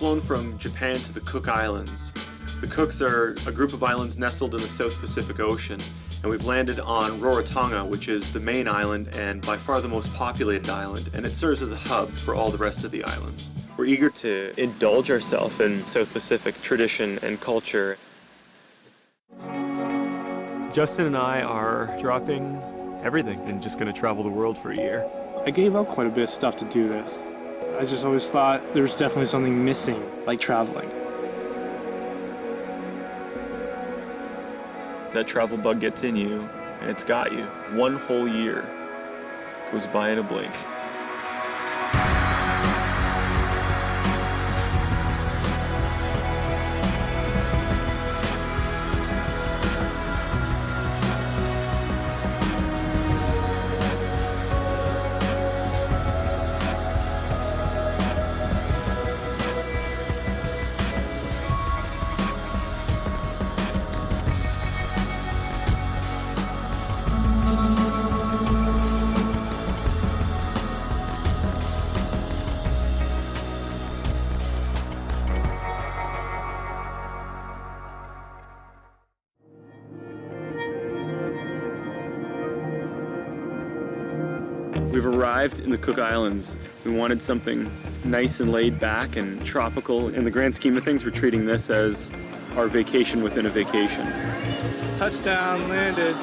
flown from Japan to the Cook Islands. The Cooks are a group of islands nestled in the South Pacific Ocean, and we've landed on Rarotonga, which is the main island and by far the most populated island, and it serves as a hub for all the rest of the islands. We're eager to indulge ourselves in South Pacific tradition and culture. Justin and I are dropping everything and just going to travel the world for a year. I gave up quite a bit of stuff to do this. I just always thought there was definitely something missing, like traveling. That travel bug gets in you, and it's got you. One whole year goes by in a blink. We've arrived in the Cook Islands. We wanted something nice and laid back and tropical. In the grand scheme of things, we're treating this as our vacation within a vacation. Touchdown, landed.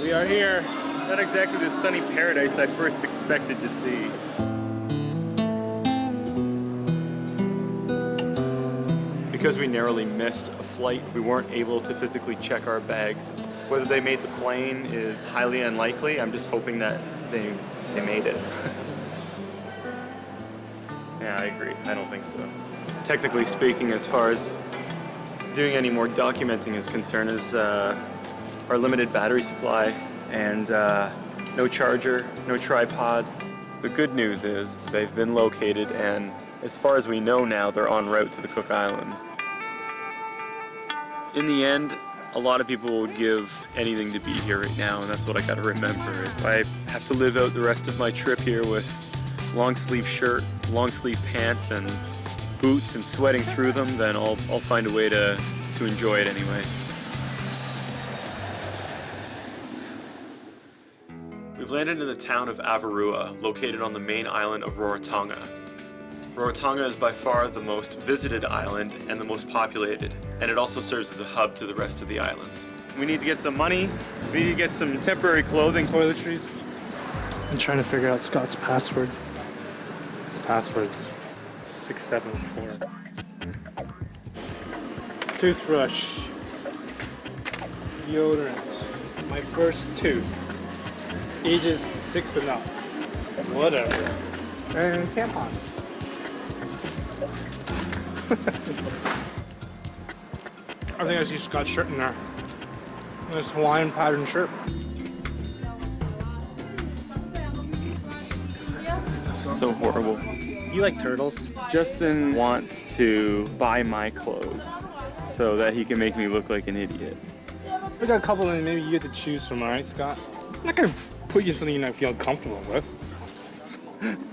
We are here. Not exactly the sunny paradise I first expected to see. Because we narrowly missed a flight, we weren't able to physically check our bags. Whether they made the plane is highly unlikely. I'm just hoping that they made it. Yeah, I agree. I don't think so. Technically speaking, as far as doing any more documenting is concerned, is our limited battery supply and no charger, no tripod. The good news is they've been located, and as far as we know now, they're en route to the Cook Islands. In the end, a lot of people would give anything to be here right now, and that's what I gotta remember. If I have to live out the rest of my trip here with long sleeve shirt, long sleeve pants, and boots and sweating through them, then I'll find a way to enjoy it anyway. We've landed in the town of Avarua, located on the main island of Rarotonga. Rarotonga is by far the most visited island and the most populated, and it also serves as a hub to the rest of the islands. We need to get some money, we need to get some temporary clothing, toiletries. I'm trying to figure out Scott's password. His password's 674. Toothbrush. Deodorant. My first tooth. Ages 6 and up. Whatever. And tampons. I think I see Scott's shirt in there. This Hawaiian pattern shirt. This stuff is so horrible. You like turtles? Justin wants to buy my clothes so that he can make me look like an idiot. We got a couple and maybe you get to choose from, alright, Scott? I'm not gonna put you in something you're not feeling comfortable with.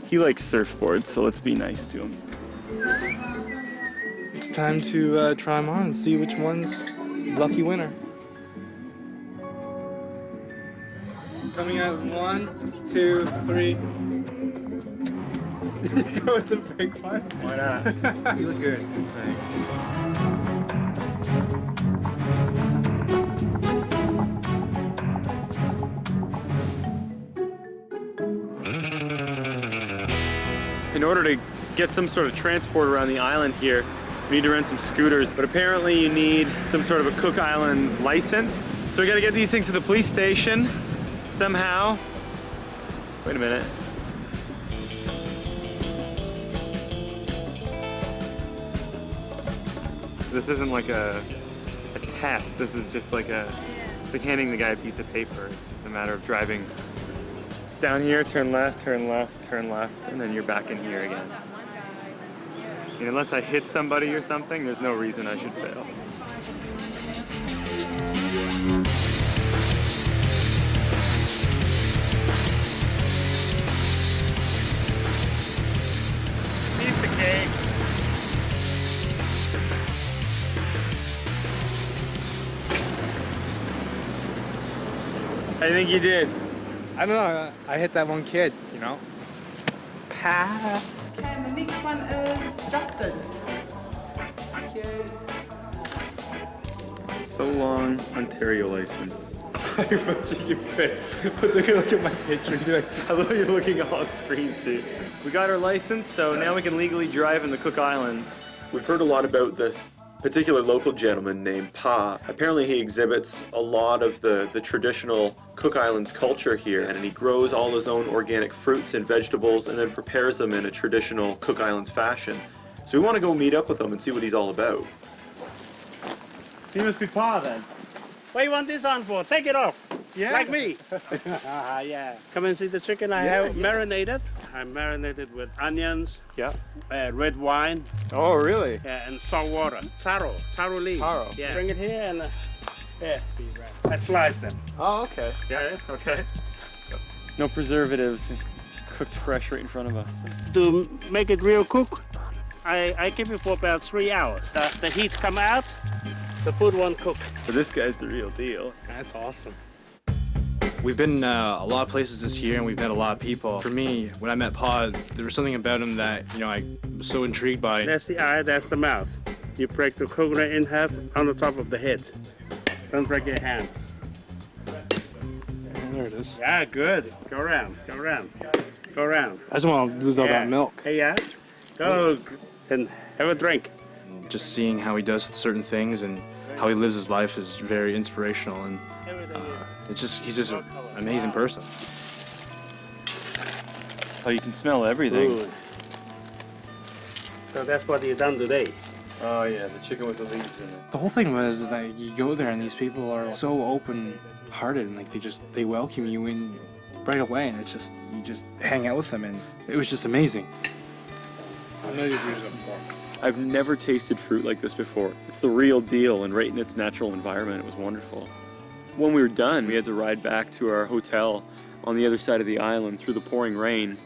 He likes surfboards, so let's be nice to him. It's time to try them on and see which one's lucky winner. Coming out 1, 2, 3. You go with the big one? Why not? You look good. Thanks. In order to get some sort of transport around the island here, we need to rent some scooters, but apparently you need some sort of a Cook Islands license. So we gotta get these things to the police station somehow. Wait a minute. This isn't like a test. This is just like it's like handing the guy a piece of paper. It's just a matter of driving down here, turn left, turn left, turn left, and then you're back in here again. And unless I hit somebody or something, there's no reason I should fail. Piece of cake. I think you did. I don't know. I hit that one kid, you know? Pass. And the next one is Justin. Thank you. So long, Ontario license. You could. But look at my picture. You're like, I love you looking off screen too. We got our license, so now we can legally drive in the Cook Islands. We've heard a lot about this particular local gentleman named Pa. Apparently he exhibits a lot of the traditional Cook Islands culture here, and he grows all his own organic fruits and vegetables and then prepares them in a traditional Cook Islands fashion. So we want to go meet up with him and see what he's all about. He must be Pa then. What do you want this on for? Take it off. Yeah. Like me. Yeah. Come and see the chicken I have marinated. I marinated with onions, Yeah. red wine, Oh, really? and salt water. Taro leaves. Taro. Yeah. Bring it here and I slice them. Oh, okay. Yeah. Okay. No preservatives. Cooked fresh right in front of us. To make it real cook, I keep it for about 3 hours. The heat come out, the food won't cook. But this guy's the real deal. that's awesome. We've been a lot of places this year and we've met a lot of people. For me, when I met Pa, there was something about him that, you know, I was so intrigued by. That's the eye, that's the mouth. You break the coconut in half on the top of the head. Don't break your hand. There it is. Yeah, good. Go around, go around, go around. I just want to lose all that milk. Hey, yeah. Go and have a drink. Just seeing how he does certain things and how he lives his life is very inspirational, and he's just an amazing person. Oh, you can smell everything. Good. So that's what you done today. Oh yeah, the chicken with the leaves in it. The whole thing was that you go there and these people are so open-hearted and like they welcome you in right away, and it's just you just hang out with them, and it was just amazing. I know you've used it before. I've never tasted fruit like this before. It's the real deal, and right in its natural environment, it was wonderful. When we were done, we had to ride back to our hotel on the other side of the island through the pouring rain.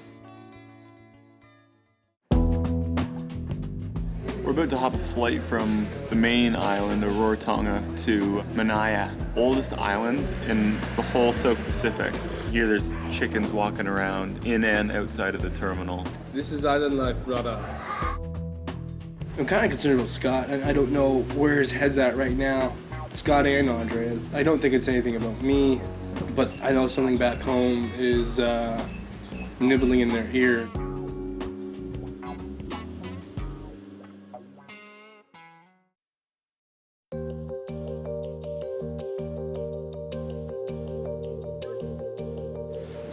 We're about to hop a flight from the main island of Rarotonga to Manaya, oldest islands in the whole South Pacific. Here there's chickens walking around in and outside of the terminal. This is island life, brother. I'm kind of concerned about Scott, and I don't know where his head's at right now. Scott and Andre. I don't think it's anything about me, but I know something back home is nibbling in their ear.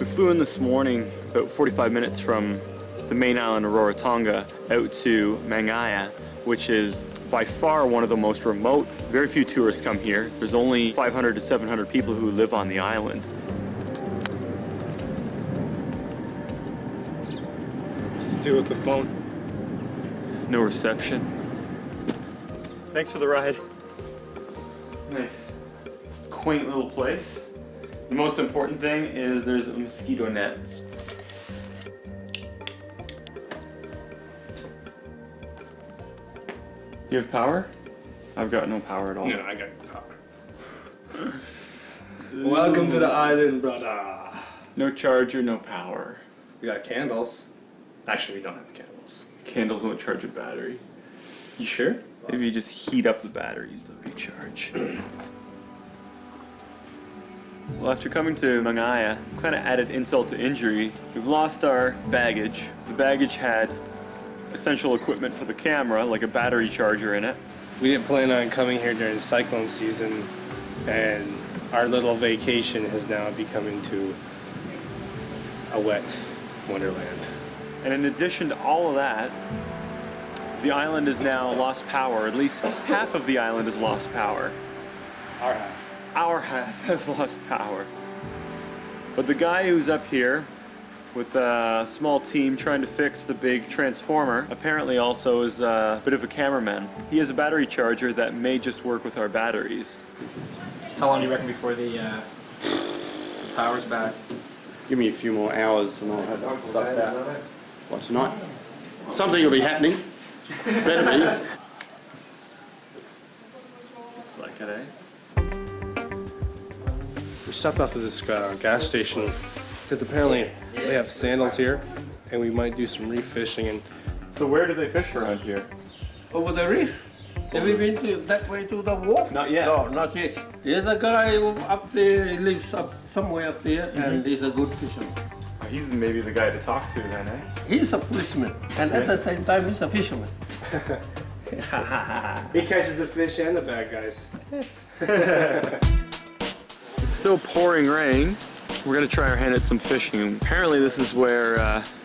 We flew in this morning, about 45 minutes from the main island of Rarotonga out to Manaya, which is by far one of the most remote. Very few tourists come here. There's only 500 to 700 people who live on the island. Just deal with the phone. No reception. Thanks for the ride. Nice. Quaint little place. The most important thing is there's a mosquito net. You have power? I've got no power at all. No, I got power. Welcome to the island, brother. No charger, no power. We got candles. Actually, we don't have candles. Candles won't charge a battery. You sure? Maybe you just heat up the batteries, they'll be charged. Well, after coming to Manaya, kind of added insult to injury. We've lost our baggage. The baggage had essential equipment for the camera, like a battery charger in it. We didn't plan on coming here during cyclone season, and our little vacation has now become into a wet wonderland. And in addition to all of that, the island has now lost power. At least half of the island has lost power. Our half. Our half has lost power. But the guy who's up here with a small team trying to fix the big transformer apparently also is a bit of a cameraman. He has a battery charger that may just work with our batteries. How long do you reckon before the power's back? Give me a few more hours and I'll have it sussed out. What, tonight? Something will be happening. Better be. Looks like it, eh? We stopped off at this gas station because apparently they have sandals here, and we might do some reef fishing. And So where do they fish around here? Over the reef. Have you been to that way to the wharf? Not yet. No, not yet. There's a guy who up there, he lives up somewhere up there, and he's a good fisherman. He's maybe the guy to talk to then, eh? He's a policeman, and at the same time, he's a fisherman. he catches the fish and the bad guys. It's still pouring rain. We're gonna try our hand at some fishing. Apparently this is where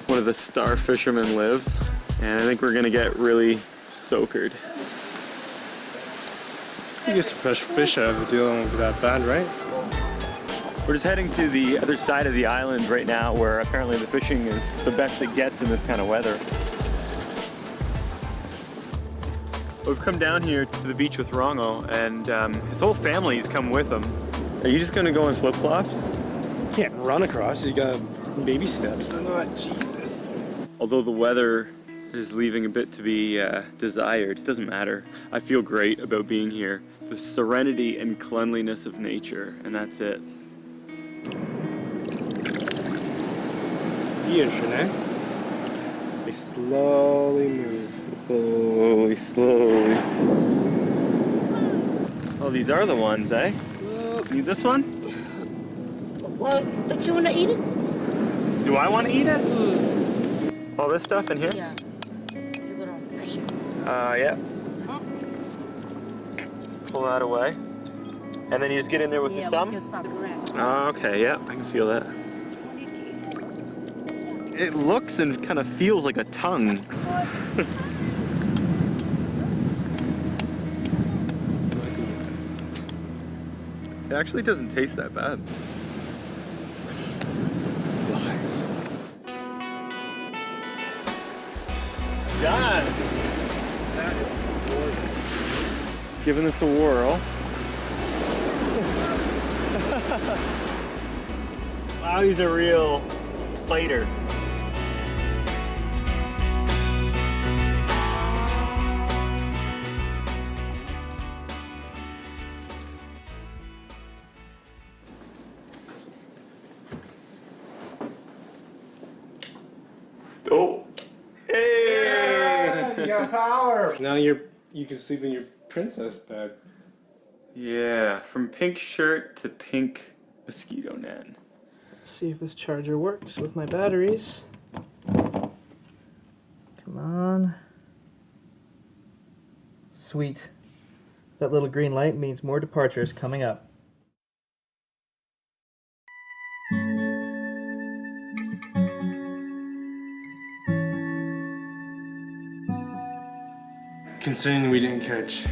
one of the star fishermen lives, and I think we're gonna get really soakered. You get some fresh fish out of it, deal won't be that bad, right? We're just heading to the other side of the island right now, where apparently the fishing is the best it gets in this kind of weather. We've come down here to the beach with Rongo, and his whole family's come with him. Are you just gonna go in flip-flops? You can't run across, you got baby steps. I'm not Jesus. Although the weather is leaving a bit to be desired, it doesn't matter. I feel great about being here. The serenity and cleanliness of nature, and that's it. See you, Shanae. They slowly move. Slowly. Oh, these are the ones, eh? Need this one? Well, don't you want to eat it? Do I want to eat it? All this stuff in here? Yeah. You're gonna fish it. Yeah. Pull that away. And then you just get in there with your thumb? With your thumb, correct. Oh, okay, yeah, I can feel that. It looks and kind of feels like a tongue. It actually doesn't taste that bad. Done. That is gorgeous. Giving this a whirl. Wow, he's a real fighter. Oh. Hey! You got power! Now you can sleep in your princess bed. Yeah, from pink shirt to pink mosquito net. See if this charger works with my batteries. Come on. Sweet. That little green light means more departures coming up. Considering we didn't catch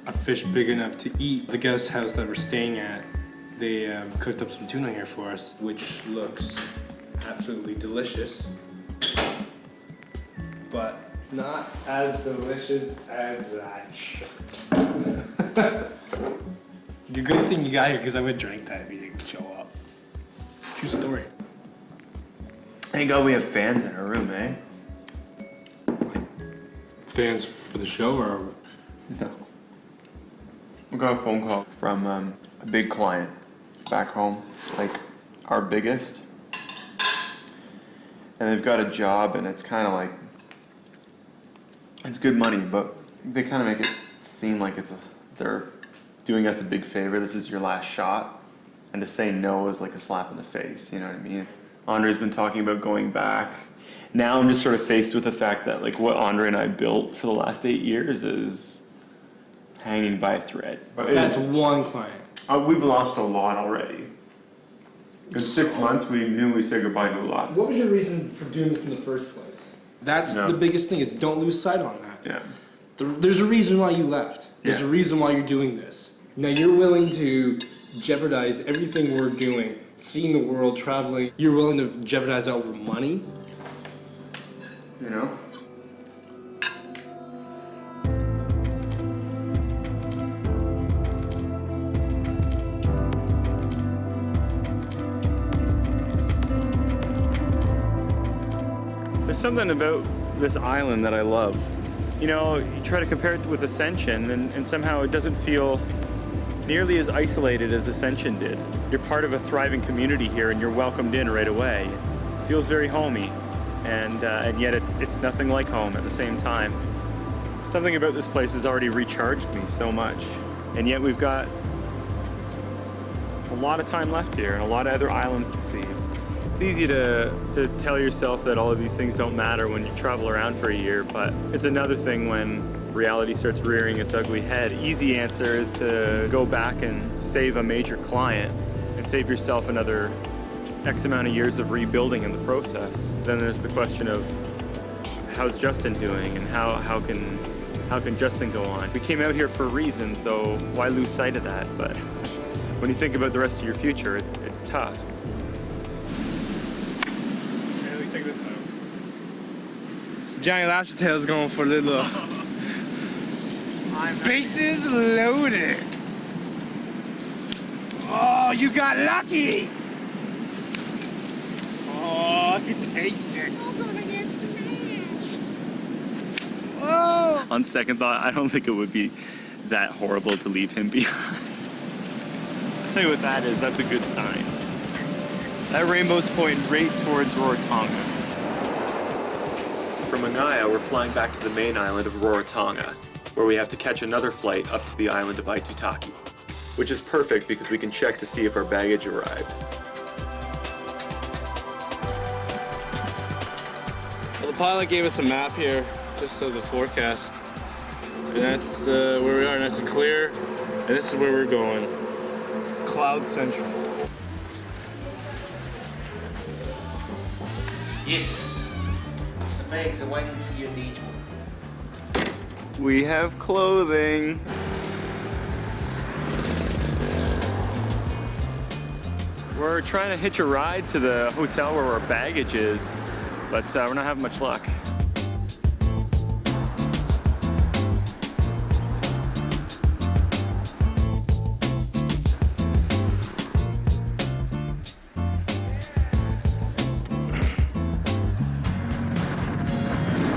a fish big enough to eat, the guest house that we're staying at, they cooked up some tuna here for us, which looks absolutely delicious, but not as delicious as that shit. The good thing you got here, because I would drink that if you didn't show up. True story. Thank God we have fans in our room, eh? Fans for the show, or? No. We got a phone call from a big client back home, like our biggest. And they've got a job, and it's kind of like, it's good money, but they kind of make it seem like they're doing us a big favor. This is your last shot. And to say no is like a slap in the face, you know what I mean? Andre's been talking about going back. Now I'm just sort of faced with the fact that like what Andre and I built for the last 8 years is hanging by a thread. But that's one client. We've lost a lot already. In 6 months, we newly said goodbye to a lot. What was your reason for doing this in the first place? That's the biggest thing, is don't lose sight on that. Yeah. There's a reason why you left. There's a reason why you're doing this. Now you're willing to jeopardize everything we're doing, seeing the world, traveling. You're willing to jeopardize that over money? You know? There's something about this island that I love. You know, you try to compare it with Ascension, and somehow it doesn't feel nearly as isolated as Ascension did. You're part of a thriving community here and you're welcomed in right away. It feels very homey, and yet it's nothing like home at the same time. Something about this place has already recharged me so much, and yet we've got a lot of time left here and a lot of other islands to see. It's easy to tell yourself that all of these things don't matter when you travel around for a year, but it's another thing when reality starts rearing its ugly head. Easy answer is to go back and save a major client and save yourself another X amount of years of rebuilding in the process. Then there's the question of how's Justin doing and how can Justin go on? We came out here for a reason, so why lose sight of that? But when you think about the rest of your future, it's tough. Check this out. Johnny Lobster Tail's going for a little. Space is loaded. Oh, you got lucky. Oh, I can taste it. Oh. On second thought, I don't think it would be that horrible to leave him behind. I'll tell you what that is. That's a good sign. That rainbow's pointing right towards Rarotonga. From Mangaya, we're flying back to the main island of Rarotonga, where we have to catch another flight up to the island of Aitutaki, which is perfect because we can check to see if our baggage arrived. Well, the pilot gave us a map here, just of the forecast. And that's where we are, nice and clear. And this is where we're going. Cloud Central. Yes. The bags are waiting for your detour. We have clothing. We're trying to hitch a ride to the hotel where our baggage is, but we're not having much luck.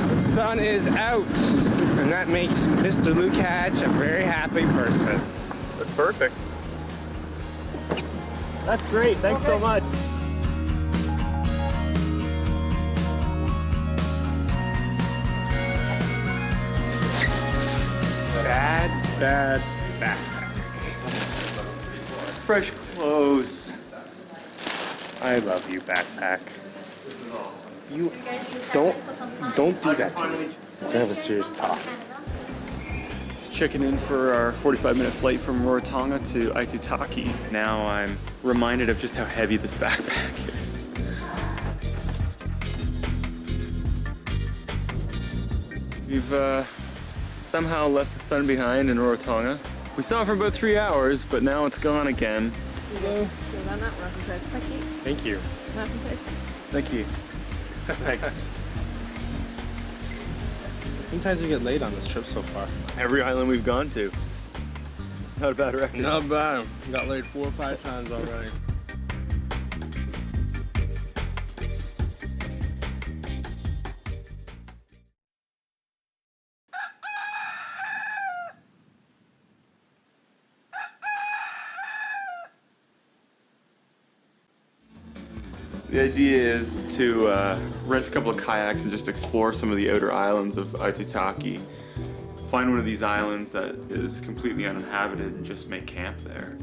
The sun is out, and that makes Mr. Luke Hatch a very happy person. That's perfect. That's great. Thanks so much. Bad backpack. Fresh clothes. I love you, backpack. You don't do that to me. We're gonna have a serious talk. Just checking in for our 45-minute flight from Rarotonga to Aitutaki. Now I'm reminded of just how heavy this backpack is. We've somehow left the sun behind in Rarotonga. We saw it for about 3 hours, but now it's gone again. Thank you. Thank you. Thanks. How many times have you get laid on this trip so far? Every island we've gone to. Not a bad record. Not bad. Got laid 4 or 5 times already. The idea is to rent a couple of kayaks and just explore some of the outer islands of Aitutaki. Find one of these islands that is completely uninhabited and just make camp there.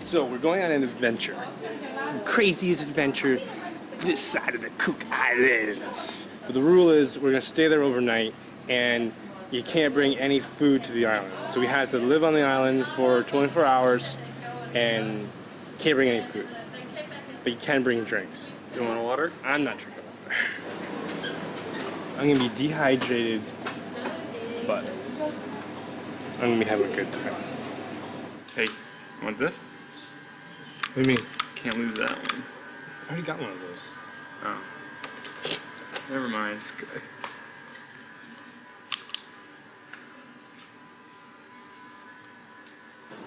So we're going on an adventure. The craziest adventure this side of the Cook Islands. But the rule is we're gonna stay there overnight and you can't bring any food to the island. So we have to live on the island for 24 hours and can't bring any food. But you can bring drinks. You want water? I'm not drinking water. I'm gonna be dehydrated, but I'm gonna be having a good time. Hey, you want this? What do you mean? Can't lose that one. I already got one of those. Oh. Never mind.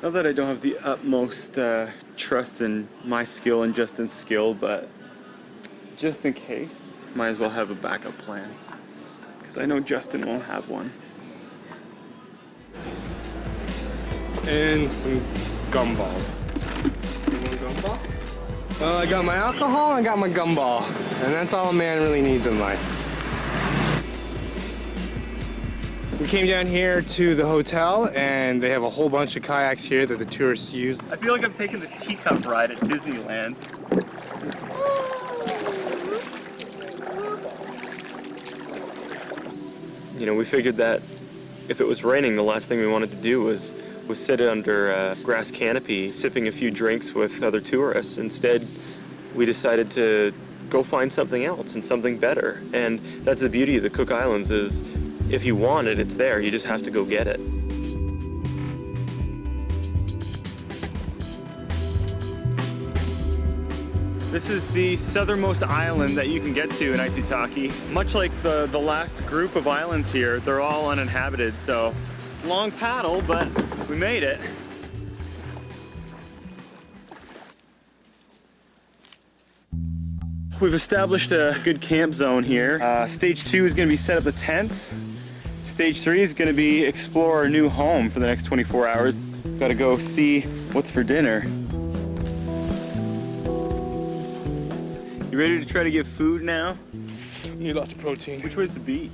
Not that I don't have the utmost trust in my skill and Justin's skill, but just in case, might as well have a backup plan. Because I know Justin won't have one. and some gumballs. You want gumball? Well, I got my alcohol and I got my gumball, and that's all a man really needs in life. We came down here to the hotel, and they have a whole bunch of kayaks here that the tourists use. I feel like I'm taking the teacup ride at Disneyland. You know, we figured that if it was raining, the last thing we wanted to do was sit under a grass canopy, sipping a few drinks with other tourists. Instead, we decided to go find something else and something better. And that's the beauty of the Cook Islands is, if you want it, it's there. You just have to go get it. This is the southernmost island that you can get to in Aitutaki. Much like the last group of islands here, they're all uninhabited, so long paddle, but we made it. We've established a good camp zone here. Stage 2 is going to be set up the tents. Stage 3 is going to be explore our new home for the next 24 hours. Got to go see what's for dinner. You ready to try to get food now? Need lots of protein. Which way's the beach?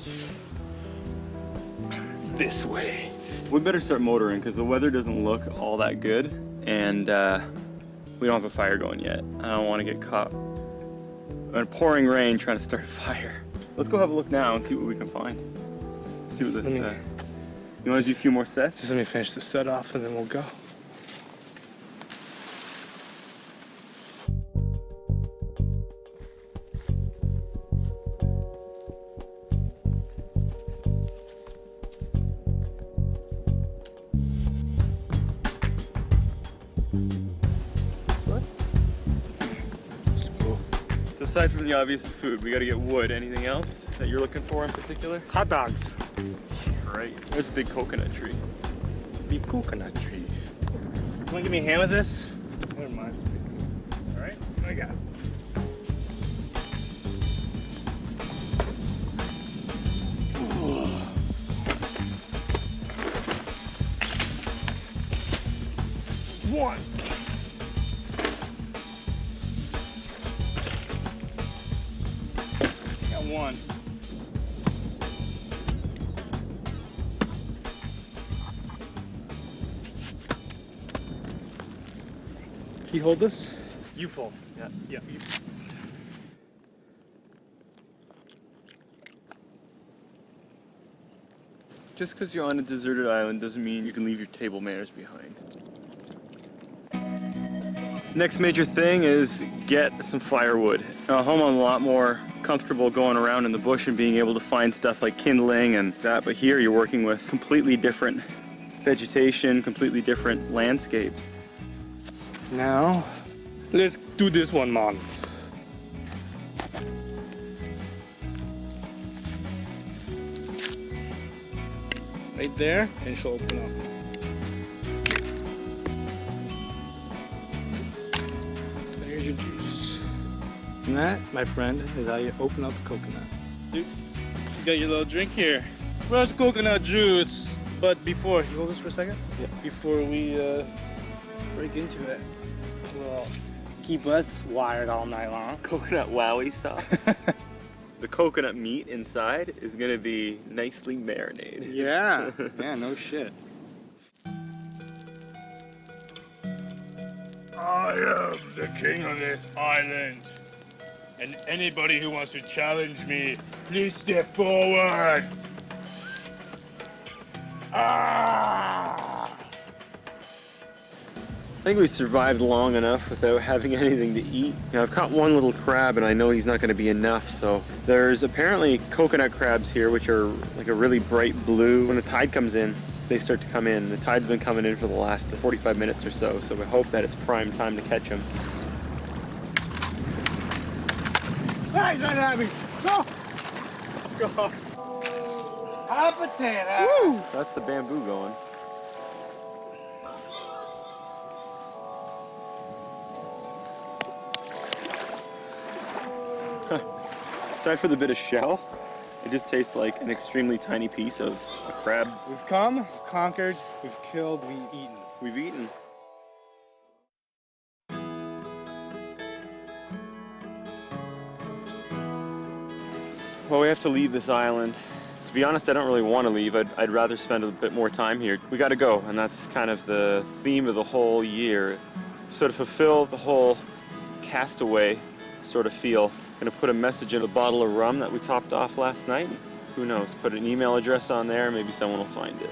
This way. We better start motoring because the weather doesn't look all that good, and we don't have a fire going yet. I don't want to get caught in pouring rain trying to start a fire. Let's go have a look now and see what we can find. See what this. You want to do a few more sets? Let me finish the set off and then we'll go. Aside from the obvious food, we gotta get wood. Anything else that you're looking for in particular? Hot dogs. Right. There's a big coconut tree. Big coconut tree. You wanna give me a hand with this? Never mind. All right, I got it. One. Got one. Can you hold this? You pull. Yeah. Yeah. Just because you're on a deserted island doesn't mean you can leave your table manners behind. Next major thing is get some firewood. Now, home I'm a lot more comfortable going around in the bush and being able to find stuff like kindling and that, but here you're working with completely different vegetation, completely different landscapes. Now, let's do this one, man. Right there, and she'll open up. There's your juice. And that, my friend, is how you open up a coconut. You got your little drink here. Fresh coconut juice. But before, Can you hold this for a second? yeah, before we Break into it. well, keep us wired all night long. Coconut wowie sauce. The coconut meat inside is gonna be nicely marinated. Yeah. Yeah, no shit. I am the king of this island. And anybody who wants to challenge me, please step forward. Ah! I think we survived long enough without having anything to eat. Now, I've caught one little crab and I know he's not going to be enough, so there's apparently coconut crabs here, which are like a really bright blue. When the tide comes in, they start to come in. The tide's been coming in for the last 45 minutes or so, so we hope that it's prime time to catch them. Hey, not happy. Go! God. Hot potato. Woo! That's the bamboo going. Aside for the bit of shell, It just tastes like an extremely tiny piece of a crab. We've come, we've conquered, we've killed, we've eaten. We've eaten. Well, we have to leave this island. To be honest, I don't really want to leave. I'd rather spend a bit more time here. We got to go, and that's kind of the theme of the whole year. So to fulfill the whole castaway sort of feel, I'm gonna put a message in a bottle of rum that we topped off last night. Who knows? Put an email address on there, maybe someone will find it.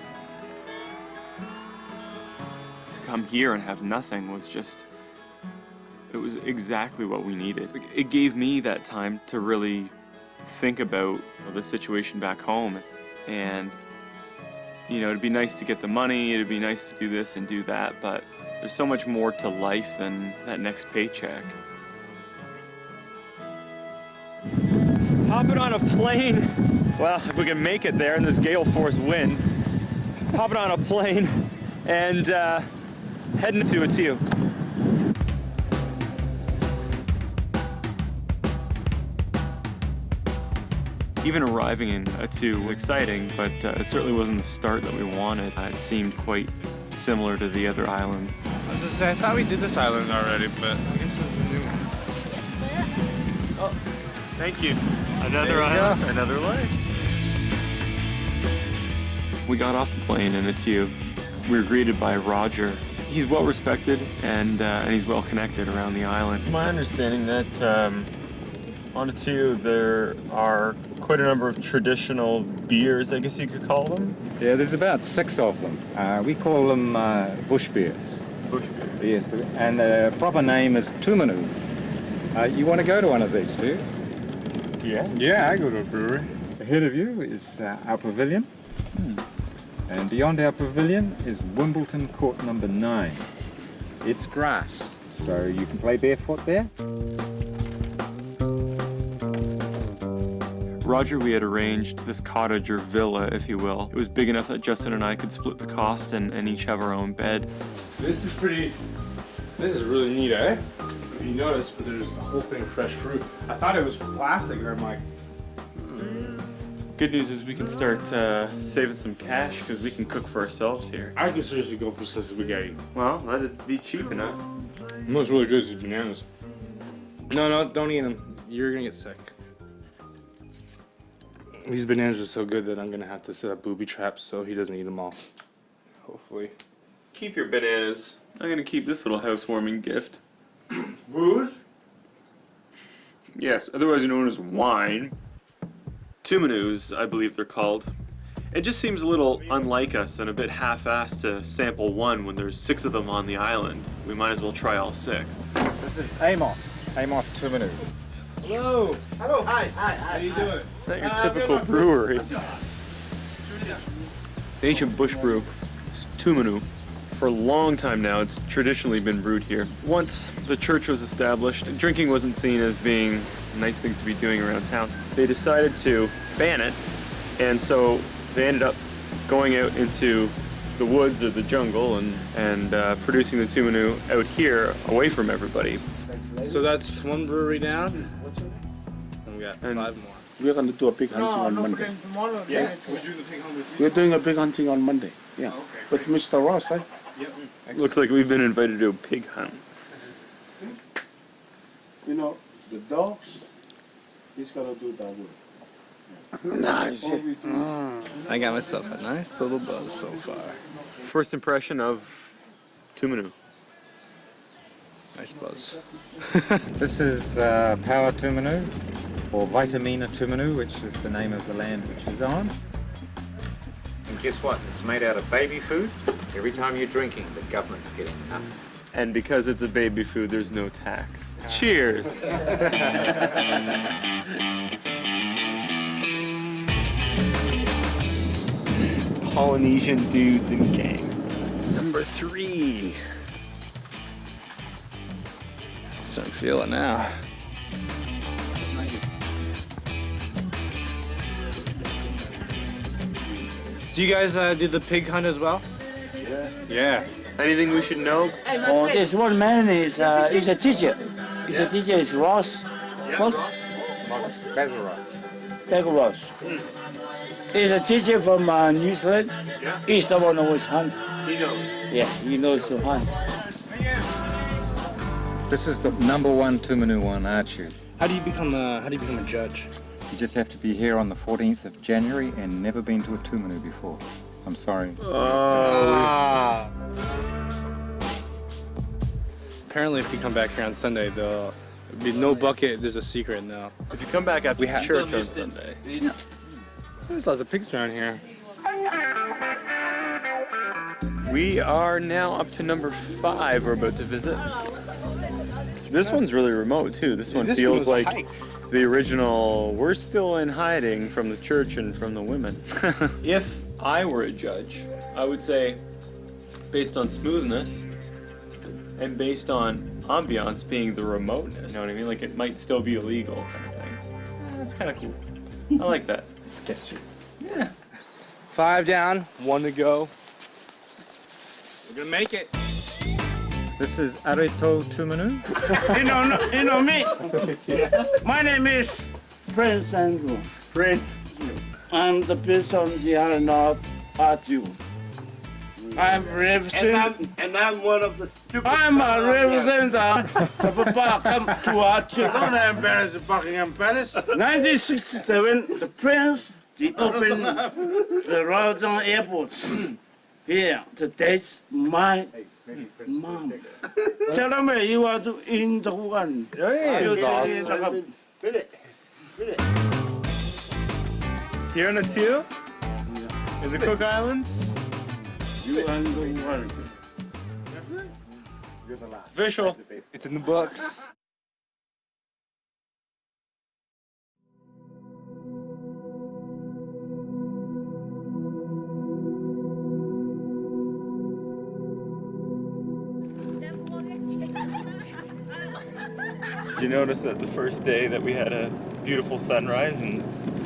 To come here and have nothing was just, it was exactly what we needed. It gave me that time to really think about the situation back home. And, you know, it'd be nice to get the money, it'd be nice to do this and do that, but there's so much more to life than that next paycheck. Hopping on a plane, well, if we can make it there in this gale force wind, hopping on a plane and heading to Atiu. Even arriving in Atiu was exciting, but it certainly wasn't the start that we wanted. It seemed quite similar to the other islands. I was just saying, I thought we did this island already, but I guess there's a new one. Oh, thank you. Another island, another lake. We got off the plane in Atiu. We were greeted by Roger. He's well respected and he's well connected around the island. It's my understanding that on Atiu there are quite a number of traditional beers, I guess you could call them. Yeah, there's about 6 of them. We call them bush beers. Bush beers. Yes, and the proper name is Tumanu. You want to go to one of these, do you? Yeah. Yeah, I go to a brewery. Ahead of you is our pavilion. And beyond our pavilion is Wimbledon Court number 9. It's grass, so you can play barefoot there. Roger, we had arranged this cottage or villa, if you will. It was big enough that Justin and I could split the cost and each have our own bed. This is really neat, eh? If you notice, but there's a whole thing of fresh fruit. I thought it was plastic, and I'm like, Good news is we can start saving some cash because we can cook for ourselves here. I could seriously go for some spaghetti. Well, that'd be cheap enough. What's really good is bananas. No, don't eat them. You're gonna get sick. These bananas are so good that I'm gonna have to set up booby traps so he doesn't eat them all. Hopefully. Keep your bananas. I'm gonna keep this little housewarming gift. Booze? Yes, otherwise known as wine. Tumanus, I believe they're called. It just seems a little unlike us and a bit half-assed to sample one when there's 6 of them on the island. We might as well try all 6. This is Amos Tumanu. Hello. Hello, hi. How you doing? Not your typical brewery. The ancient bush brew, it's Tumanu. For a long time now, it's traditionally been brewed here. Once the church was established, drinking wasn't seen as being nice things to be doing around town. They decided to ban it, and so they ended up going out into the woods or the jungle and producing the Tumanu out here away from everybody. So that's one brewery down, and we got 5 more. We're going to do a pig hunting on Monday. Yeah, we're doing the pig hunting. We're doing a pig hunting on Monday. Yeah, with Mr. Ross, eh? Yep. Looks like we've been invited to a pig hunt. You know, the dogs, he's going to do that work. Nice. I got myself a nice little buzz so far. First impression of Tumanu. Nice buzz. This is Power Tumanu, or Vitamina Tumanu, which is the name of the land which is on. And guess what? It's made out of baby food. Every time you're drinking, the government's getting nothing. And because it's a baby food, there's no tax. Cheers! Polynesian dudes and gangs. Number 3. Starting to feel it now. Do you guys do the pig hunt as well? Yeah. Anything we should know? Oh, this one man is a teacher. He's a teacher. Is Ross. Basil Ross. Take a watch. He's a teacher from New Zealand. Yeah. He's the one who always hunt. He knows. Yeah, he knows to hunt. This is the #1 Tumanu one archery. How do you become a judge? You just have to be here on the 14th of January and never been to a Tumanu before. I'm sorry. Apparently, if you come back here on Sunday, there'll be no bucket. There's a secret now. If you come back after church on Sunday. There's lots of pigs around here. We are now up to number 5 we're about to visit. This one's really remote too. This one feels like the original, we're still in hiding from the church and from the women. If I were a judge, I would say, based on smoothness and based on ambiance being the remoteness, you know what I mean? Like it might still be illegal kind of thing. That's kind of cool. I like that. Sketchy. Yeah. 5 down, 1 to go. We're gonna make it. This is Areto Tumanu. You know me. My name is Prince Andrew. Prince. I'm the prince of the island of Artu. I'm representing. And I'm one of the stupid. I'm a representative of the park. Come to Artu. Don't embarrass the Buckingham Palace. 1967, the prince opened the Rotterdam airport. Here, the date's my mom. Tell me you are in the one. Yeah, You it's awesome. Here on the 2 is the Cook Islands. You are the one. It's official. It's in the books. Did you notice that the first day that we had a beautiful sunrise and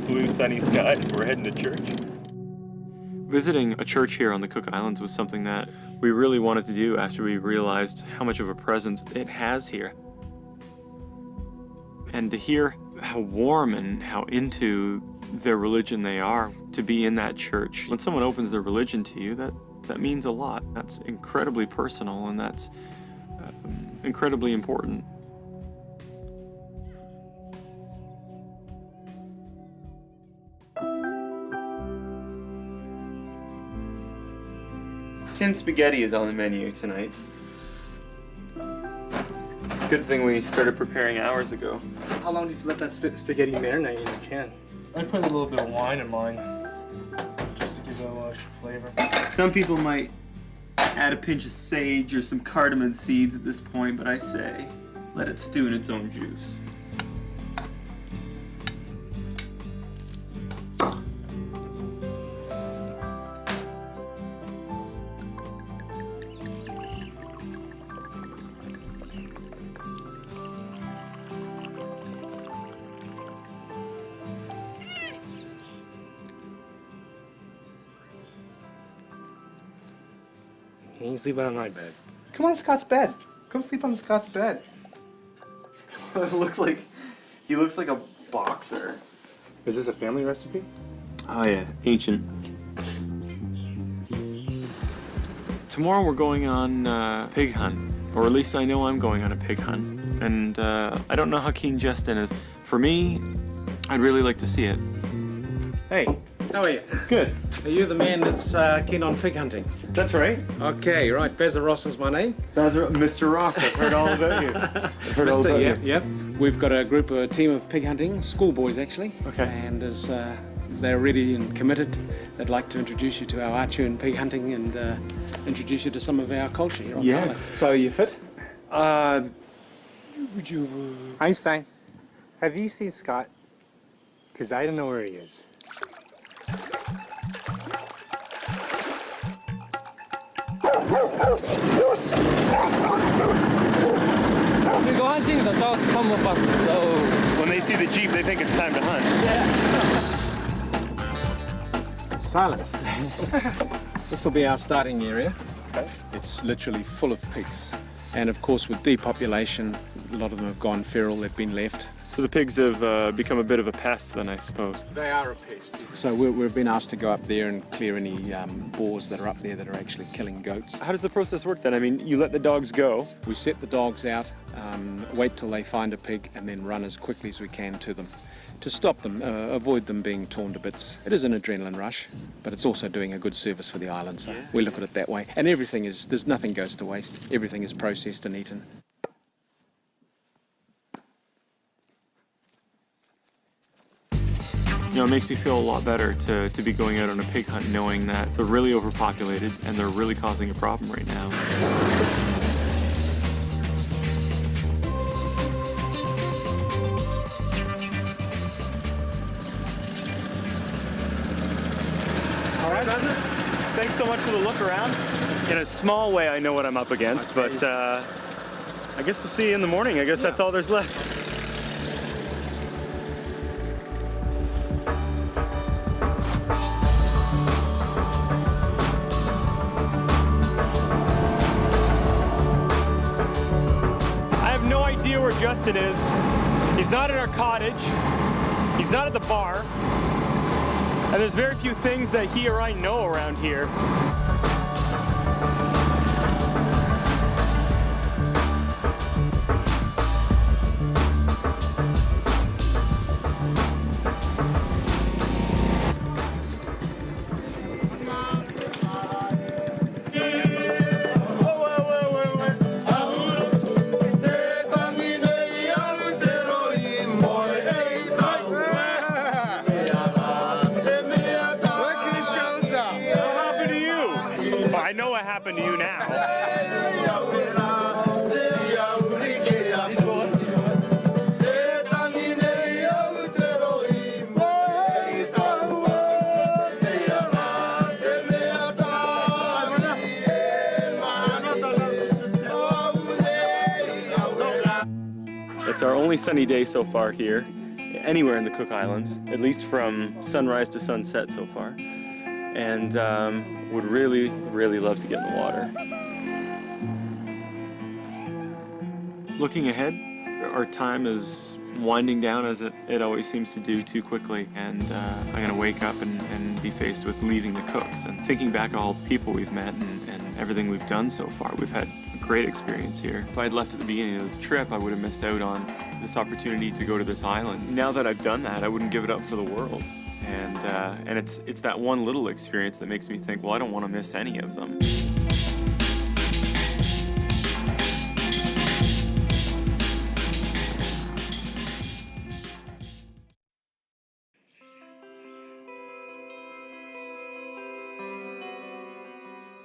blue sunny skies, we're heading to church? Visiting a church here on the Cook Islands was something that we really wanted to do after we realized how much of a presence it has here. And to hear how warm and how into their religion they are, to be in that church. When someone opens their religion to you, that means a lot. That's incredibly personal and that's incredibly important. Tin spaghetti is on the menu tonight. It's a good thing we started preparing hours ago. How long did you let that spaghetti marinate in the can? I put a little bit of wine in mine, just to give it a little extra flavor. Some people might add a pinch of sage or some cardamom seeds at this point, but I say let it stew in its own juice. He ain't sleeping on my bed. Come on Scott's bed. Come sleep on Scott's bed. It looks like he looks like a boxer. Is this a family recipe? Oh yeah, ancient. Tomorrow we're going on pig hunt, or at least I know I'm going on a pig hunt. And I don't know how keen Justin is. For me, I'd really like to see it. Hey, how are you? Good. Are you the man that's keen on pig hunting? That's right. Okay, right. Basil Ross is my name. Mr. Ross, I've heard all about you. I've heard all about you. Yep. We've got a team of pig hunting, schoolboys actually. Okay. And as they're ready and committed, they'd like to introduce you to our archery and pig hunting and introduce you to some of our culture here on the island. So are you fit? Would you... Einstein, have you seen Scott? Because I don't know where he is. We go hunting, the dogs come with us, so... When they see the Jeep, they think it's time to hunt. Yeah. Silence. This will be our starting area. Okay. It's literally full of pigs. And of course, with depopulation, a lot of them have gone feral, they've been left. So the pigs have become a bit of a pest then, I suppose. They are a pest. So we've been asked to go up there and clear any boars that are up there that are actually killing goats. How does the process work then? I mean, you let the dogs go. We set the dogs out, wait till they find a pig, and then run as quickly as we can to them to stop them, avoid them being torn to bits. It is an adrenaline rush, but it's also doing a good service for the island, so we look at it that way. And everything is, there's nothing goes to waste. Everything is processed and eaten. You know, it makes me feel a lot better to be going out on a pig hunt knowing that they're really overpopulated and they're really causing a problem right now. All right, that's it. Thanks so much for the look around. In a small way, I know what I'm up against, but I guess we'll see you in the morning. I guess that's all there's left. Where Justin is. He's not at our cottage. He's not at the bar. And there's very few things that he or I know around here. I know what happened to you now. It's our only sunny day so far here, anywhere in the Cook Islands, at least from sunrise to sunset so far. And would really, really love to get in the water. Looking ahead, our time is winding down as it always seems to do too quickly, and I'm gonna wake up and be faced with leaving the Cooks and thinking back all the people we've met and everything we've done so far. We've had a great experience here. If I had left at the beginning of this trip, I would have missed out on this opportunity to go to this island. Now that I've done that, I wouldn't give it up for the world. And it's that one little experience that makes me think, well, I don't want to miss any of them.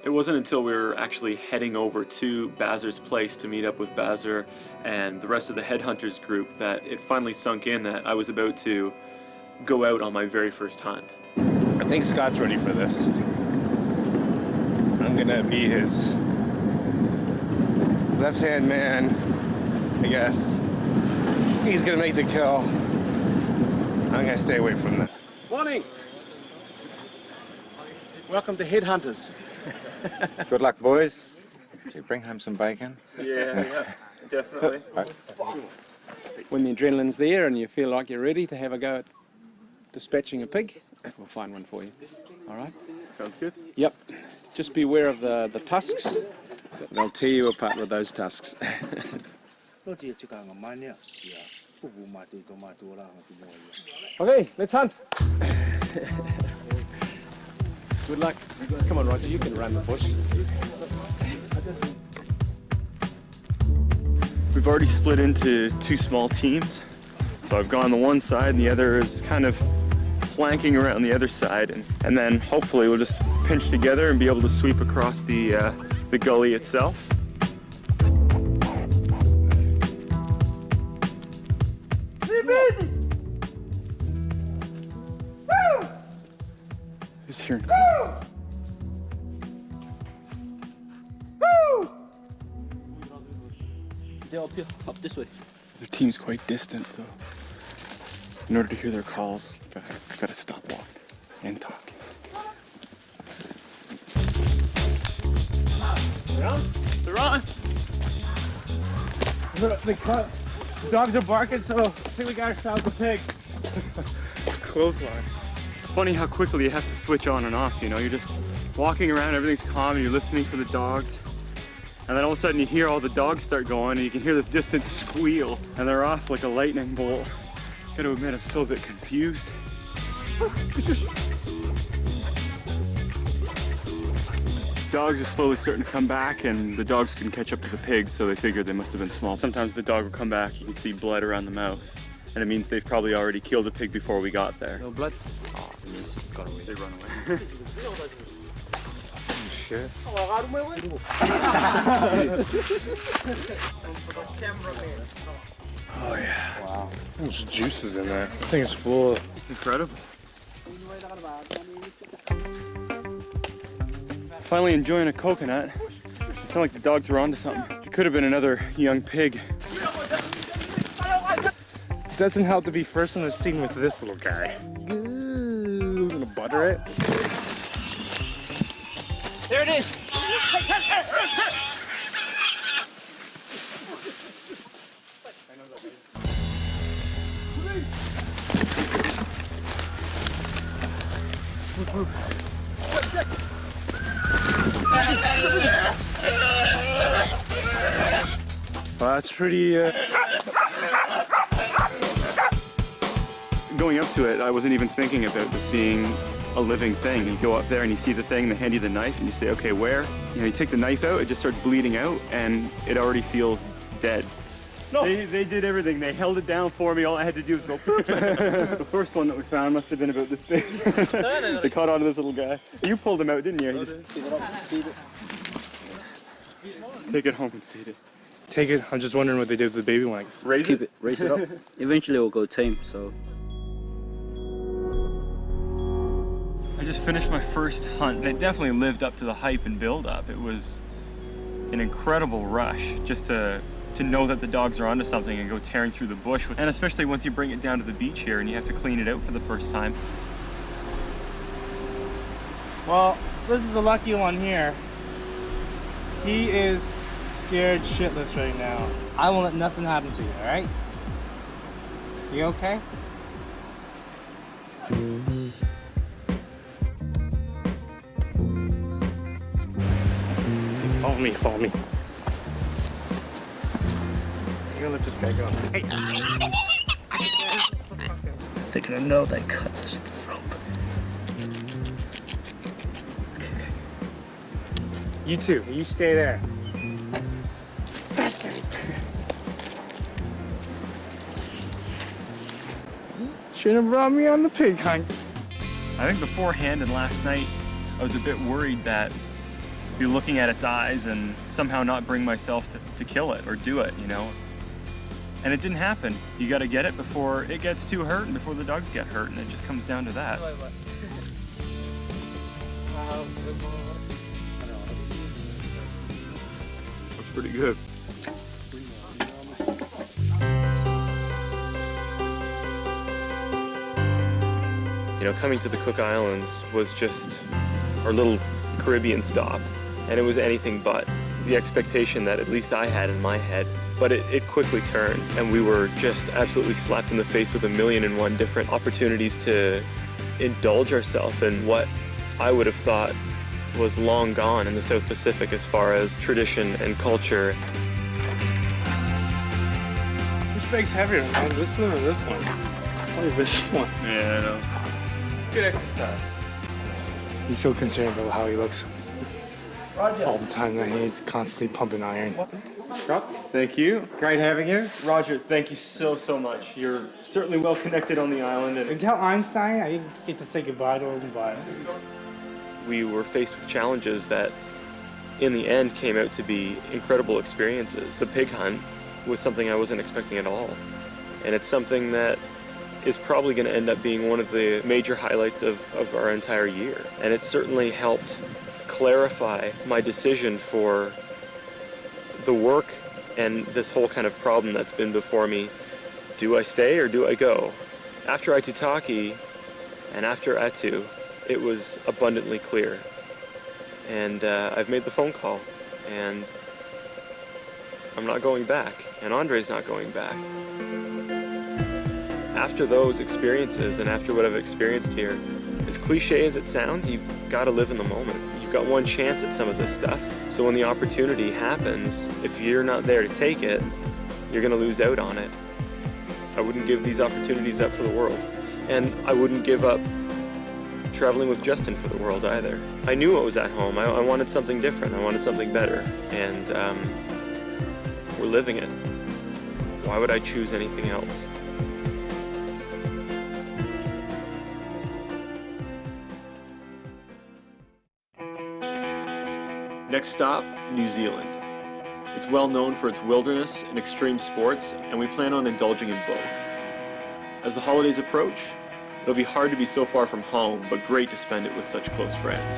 It wasn't until we were actually heading over to Bazer's place to meet up with Bazer and the rest of the headhunters group that it finally sunk in that I was about to go out on my very first hunt. I think Scott's ready for this. I'm gonna be his left-hand man, I guess. He's gonna make the kill. I'm gonna stay away from that. Morning! Welcome to Headhunters. Good luck, boys. Did you bring home some bacon? Yeah, definitely. When the adrenaline's there and you feel like you're ready to have a go at dispatching a pig, we'll find one for you. All right? Sounds good. Yep. Just beware of the tusks. They'll tear you apart with those tusks. Okay, let's hunt. Good luck. Come on, Roger, you can run the bush. We've already split into two small teams. So I've gone on one side and the other is kind of flanking around the other side. And then hopefully we'll just pinch together and be able to sweep across the gully itself. Just hearing calls. They're up here, up this way. Their team's quite distant, so in order to hear their calls, I gotta stop walking and talking. They're on. Look, they cut. Dogs are barking, so I think we got ourselves a pig. Clothesline. It's funny how quickly you have to switch on and off, you know? You're just walking around, everything's calm, and you're listening for the dogs. And then all of a sudden you hear all the dogs start going, and you can hear this distant squeal, and they're off like a lightning bolt. Gotta admit, I'm still a bit confused. Dogs are slowly starting to come back, and the dogs couldn't catch up to the pigs, so they figured they must have been small. Sometimes the dog will come back, you can see blood around the mouth, and it means they've probably already killed a pig before we got there. No blood? Oh, it means they run away. Shit. Oh yeah. Wow. There's juices in there. I think it's full. It's incredible. Finally enjoying a coconut. It sounded like the dogs were onto something. It could have been another young pig. Doesn't help to be first on the scene with this little guy. Ooh, gonna butter it. There it is. Well, that's pretty. Going up to it, I wasn't even thinking about this being a living thing. You go up there and you see the thing, they hand you the knife, and you say, okay, where? You know, you take the knife out, it just starts bleeding out, and it already feels dead. No. They did everything. They held it down for me. All I had to do was go. The first one that we found must have been about this big. They caught on to this little guy. You pulled him out, didn't you? Take it home and feed it. Take it. I'm just wondering what they did with the baby one. Like, raise it? Raise it up. Eventually it will go tame, so. I just finished my first hunt. It definitely lived up to the hype and build up. It was an incredible rush just to know that the dogs are onto something and go tearing through the bush. And especially once you bring it down to the beach here and you have to clean it out for the first time. Well, this is the lucky one here. He is scared shitless right now. I won't let nothing happen to you, alright? You okay? follow me, follow me. You're gonna let this guy go. Hey. They're gonna know they cut this rope. Okay. You too. You stay there. Faster. Shouldn't have brought me on the pig hunt. I think beforehand and last night, I was a bit worried that I'd be looking at its eyes and somehow not bring myself to kill it or do it, you know? And it didn't happen. You gotta get it before it gets too hurt and before the dogs get hurt, and it just comes down to that. Looks pretty good. You know, coming to the Cook Islands was just our little Caribbean stop, and it was anything but the expectation that at least I had in my head. But it quickly turned, and we were just absolutely slapped in the face with 1,000,001 different opportunities to indulge ourselves in what I would have thought was long gone in the South Pacific as far as tradition and culture. Which bag's heavier, man? This one or this one? Probably this one. Yeah, I know. It's good exercise. He's so concerned about how he looks all the time that he's constantly pumping iron. Thank you. Great having you. Roger, thank you so much. You're certainly well connected on the island. And Until Einstein, I didn't get to say goodbye to him, but we were faced with challenges that in the end came out to be incredible experiences. The pig hunt was something I wasn't expecting at all. And it's something that is probably going to end up being one of the major highlights of our entire year. And it certainly helped clarify my decision for the work and this whole kind of problem that's been before me. Do I stay or do I go? After Aitutaki and after Atu, it was abundantly clear. And I've made the phone call, and I'm not going back, and Andre's not going back. After those experiences and after what I've experienced here, as cliche as it sounds, you've got to live in the moment. You've got one chance at some of this stuff, so when the opportunity happens, if you're not there to take it, you're going to lose out on it. I wouldn't give these opportunities up for the world, and I wouldn't give up traveling with Justin for the world either. I knew what was at home. I wanted something different. I wanted something better, and we're living it. Why would I choose anything else? Next stop, New Zealand. It's well known for its wilderness and extreme sports, and we plan on indulging in both. As the holidays approach, it'll be hard to be so far from home, but great to spend it with such close friends.